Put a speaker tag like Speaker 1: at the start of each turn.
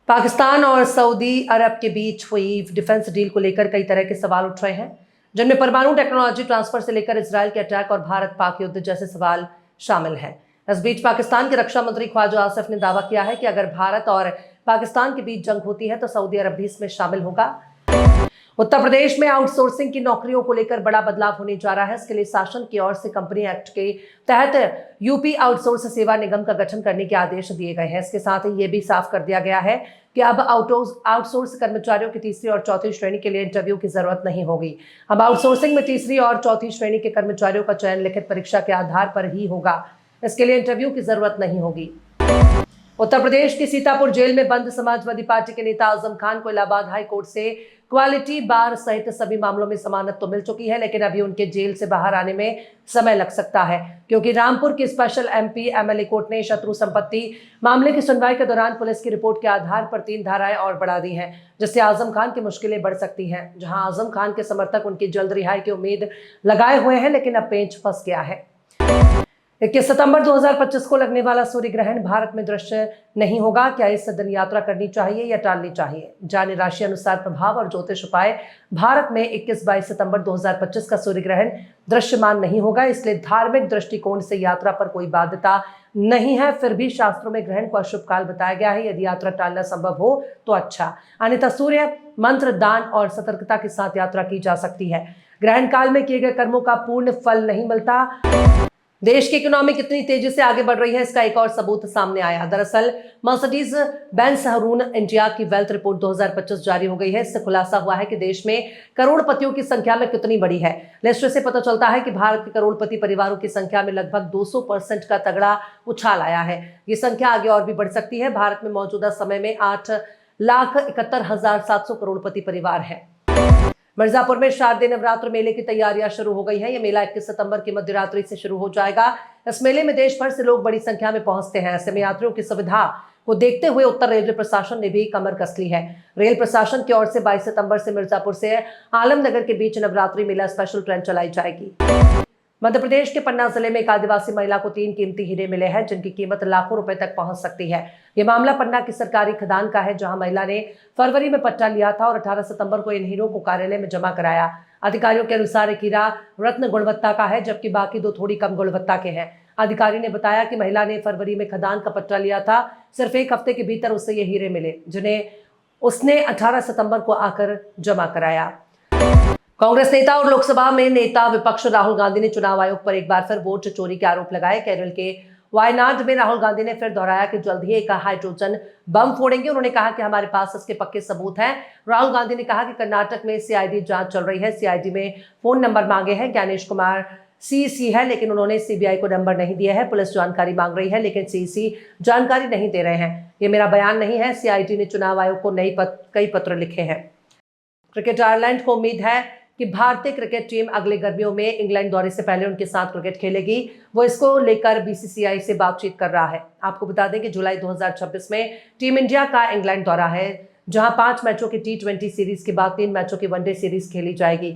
Speaker 1: पाकिस्तान और सऊदी अरब के बीच हुई डिफेंस डील को लेकर कई तरह के सवाल उठ रहे हैं, जिनमें परमाणु टेक्नोलॉजी ट्रांसफर से लेकर इजरायल के अटैक और भारत पाक युद्ध जैसे सवाल शामिल हैं। इस बीच पाकिस्तान के रक्षा मंत्री ख्वाजा आसिफ ने दावा किया है कि अगर भारत और पाकिस्तान के बीच जंग होती है तो सऊदी अरब भी इसमें शामिल होगा। उत्तर प्रदेश में आउटसोर्सिंग की नौकरियों को लेकर बड़ा बदलाव होने जा रहा है। इसके लिए शासन की ओर से कंपनी एक्ट के तहत यूपी आउटसोर्स सेवा निगम का गठन करने के आदेश दिए गए हैं। इसके साथ ही ये भी साफ कर दिया गया है कि अब आउटसोर्स कर्मचारियों की तीसरी और चौथी श्रेणी के लिए इंटरव्यू की जरूरत नहीं होगी। अब आउटसोर्सिंग में तीसरी और चौथी श्रेणी के कर्मचारियों का चयन लिखित परीक्षा के आधार पर ही होगा। इसके लिए इंटरव्यू की जरूरत नहीं होगी। उत्तर प्रदेश की सीतापुर जेल में बंद समाजवादी पार्टी के नेता आजम खान को इलाहाबाद हाई कोर्ट से क्वालिटी बार सहित सभी मामलों में जमानत तो मिल चुकी है, लेकिन अभी उनके जेल से बाहर आने में समय लग सकता है, क्योंकि रामपुर की स्पेशल एमपी एमएलए कोर्ट ने शत्रु संपत्ति मामले की सुनवाई के दौरान पुलिस की रिपोर्ट के आधार पर 3 धाराएं और बढ़ा दी हैं, जिससे आजम खान की मुश्किलें बढ़ सकती हैं। जहां आजम खान के समर्थक उनकी जल्द रिहाई की उम्मीद लगाए हुए हैं, लेकिन अब पेंच फंस गया है। 21 सितंबर 2025 को लगने वाला सूर्य ग्रहण भारत में दृश्य नहीं होगा। क्या इस दिन यात्रा करनी चाहिए या टालनी चाहिए? जाने राशि अनुसार प्रभाव और ज्योतिष उपाय। भारत में 21-22 सितंबर 2025 का सूर्य ग्रहण दृश्यमान नहीं होगा, इसलिए धार्मिक दृष्टिकोण से यात्रा पर कोई बाध्यता नहीं है। फिर भी शास्त्रों में ग्रहण को अशुभ काल बताया गया है। यदि यात्रा टालना संभव हो तो अच्छा, अन्यथा सूर्य मंत्र, दान और सतर्कता के साथ यात्रा की जा सकती है। ग्रहण काल में किए गए कर्मों का पूर्ण फल नहीं मिलता। देश की इकोनॉमी कितनी तेजी से आगे बढ़ रही है, इसका एक और सबूत सामने आया। दरअसल मर्सिडीज बेंज हरून इंडिया की वेल्थ रिपोर्ट 2025 जारी हो गई है। इससे खुलासा हुआ है कि देश में करोड़पतियों की संख्या में कितनी बड़ी है। लिस्ट से पता चलता है कि भारत के करोड़पति परिवारों की संख्या में लगभग 200% का तगड़ा उछाल आया है। ये संख्या आगे और भी बढ़ सकती है। भारत में मौजूदा समय में 8,71,700 करोड़पति परिवार है। मिर्जापुर में शारदीय नवरात्र मेले की तैयारियां शुरू हो गई हैं। यह मेला 21 सितंबर की मध्यरात्रि से शुरू हो जाएगा। इस मेले में देश भर से लोग बड़ी संख्या में पहुंचते हैं। ऐसे में यात्रियों की सुविधा को देखते हुए उत्तर रेलवे प्रशासन ने भी कमर कस ली है। रेल प्रशासन की ओर से 22 सितंबर से मिर्जापुर से आलमनगर के बीच नवरात्रि मेला स्पेशल ट्रेन चलाई जाएगी। मध्य प्रदेश के पन्ना जिले में एक आदिवासी महिला को 3 कीमती हीरे मिले हैं, जिनकी कीमत लाखों रुपए तक पहुंच सकती है। यह मामला पन्ना की सरकारी खदान का है, जहां महिला ने फरवरी में पट्टा लिया था और 18 सितंबर को इन हीरों को कार्यालय में जमा कराया। अधिकारियों के अनुसार एक हीरा रत्न गुणवत्ता का है, जबकि बाकी 2 थोड़ी कम गुणवत्ता के हैं। अधिकारी ने बताया कि महिला ने फरवरी में खदान का पट्टा लिया था। सिर्फ 1 हफ्ते के भीतर उससे ये हीरे मिले, जिन्हें उसने 18 सितंबर को आकर जमा कराया। कांग्रेस नेता और लोकसभा में नेता विपक्ष राहुल गांधी ने चुनाव आयोग पर एक बार फिर वोट चोरी के आरोप लगाए। केरल के वायनाड में राहुल गांधी ने फिर दोहराया कि जल्द ही एक हाइड्रोजन बम फोड़ेंगे। उन्होंने कहा कि हमारे पास इसके पक्के सबूत हैं। राहुल गांधी ने कहा कि कर्नाटक में सीआईडी जांच चल रही है। सीआईडी में फोन नंबर मांगे हैं। ज्ञानेश कुमार सीसी है, लेकिन उन्होंने सीबीआई को नंबर नहीं दिया है। पुलिस जानकारी मांग रही है, लेकिन सीसी जानकारी नहीं दे रहे हैं। ये मेरा बयान नहीं है। सीआईडी ने चुनाव आयोग को कई पत्र लिखे हैं। क्रिकेट आयरलैंड को उम्मीद है कि भारतीय क्रिकेट टीम अगले गर्मियों में इंग्लैंड दौरे से पहले उनके साथ क्रिकेट खेलेगी। वो इसको लेकर बीसीसीआई से बातचीत कर रहा है। आपको बता दें कि जुलाई 2026 में टीम इंडिया का इंग्लैंड दौरा है, जहां 5 मैचों की T20 सीरीज के बाद 3 मैचों की वनडे सीरीज खेली जाएगी।